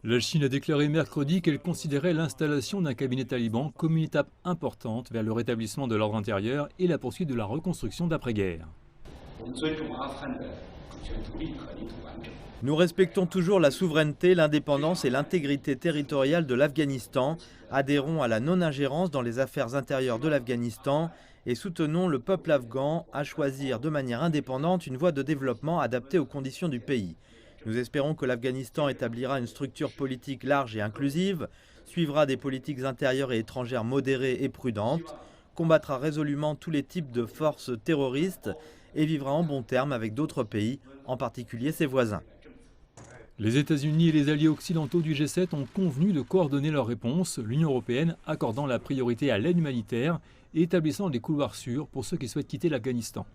La Chine a déclaré mercredi qu'elle considérait l'installation d'un cabinet taliban comme une étape importante vers le rétablissement de l'ordre intérieur et la poursuite de la reconstruction d'après-guerre. Nous respectons toujours la souveraineté, l'indépendance et l'intégrité territoriale de l'Afghanistan, adhérons à la non-ingérence dans les affaires intérieures de l'Afghanistan et soutenons le peuple afghan à choisir de manière indépendante une voie de développement adaptée aux conditions du pays. Nous espérons que l'Afghanistan établira une structure politique large et inclusive, suivra des politiques intérieures et étrangères modérées et prudentes, combattra résolument tous les types de forces terroristes et vivra en bon terme avec d'autres pays, en particulier ses voisins. Les États-Unis et les alliés occidentaux du G7 ont convenu de coordonner leur réponse, l'Union européenne accordant la priorité à l'aide humanitaire et établissant des couloirs sûrs pour ceux qui souhaitent quitter l'Afghanistan.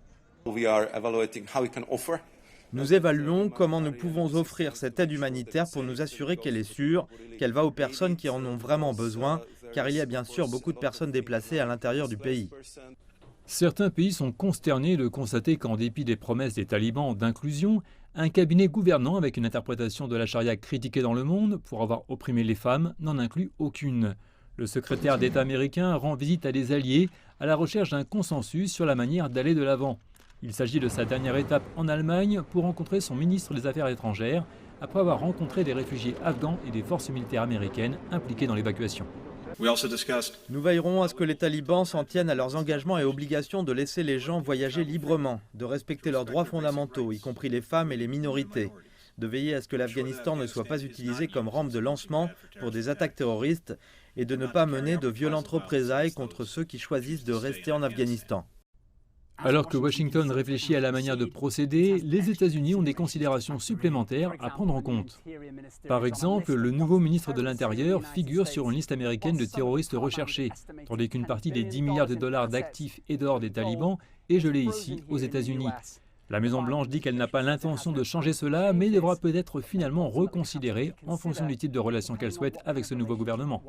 Nous évaluons comment nous pouvons offrir cette aide humanitaire pour nous assurer qu'elle est sûre, qu'elle va aux personnes qui en ont vraiment besoin, car il y a bien sûr beaucoup de personnes déplacées à l'intérieur du pays. Certains pays sont consternés de constater qu'en dépit des promesses des talibans d'inclusion, un cabinet gouvernant avec une interprétation de la charia critiquée dans le monde pour avoir opprimé les femmes n'en inclut aucune. Le secrétaire d'État américain rend visite à des alliés à la recherche d'un consensus sur la manière d'aller de l'avant. Il s'agit de sa dernière étape en Allemagne pour rencontrer son ministre des Affaires étrangères après avoir rencontré des réfugiés afghans et des forces militaires américaines impliquées dans l'évacuation. Nous veillerons à ce que les talibans s'en tiennent à leurs engagements et obligations de laisser les gens voyager librement, de respecter leurs droits fondamentaux, y compris les femmes et les minorités, de veiller à ce que l'Afghanistan ne soit pas utilisé comme rampe de lancement pour des attaques terroristes et de ne pas mener de violentes représailles contre ceux qui choisissent de rester en Afghanistan. Alors que Washington réfléchit à la manière de procéder, les États-Unis ont des considérations supplémentaires à prendre en compte. Par exemple, le nouveau ministre de l'Intérieur figure sur une liste américaine de terroristes recherchés, tandis qu'une partie des 10 milliards de dollars d'actifs et d'or des talibans est gelée ici, aux États-Unis. La Maison-Blanche dit qu'elle n'a pas l'intention de changer cela, mais devra peut-être finalement reconsidérer en fonction du type de relation qu'elle souhaite avec ce nouveau gouvernement.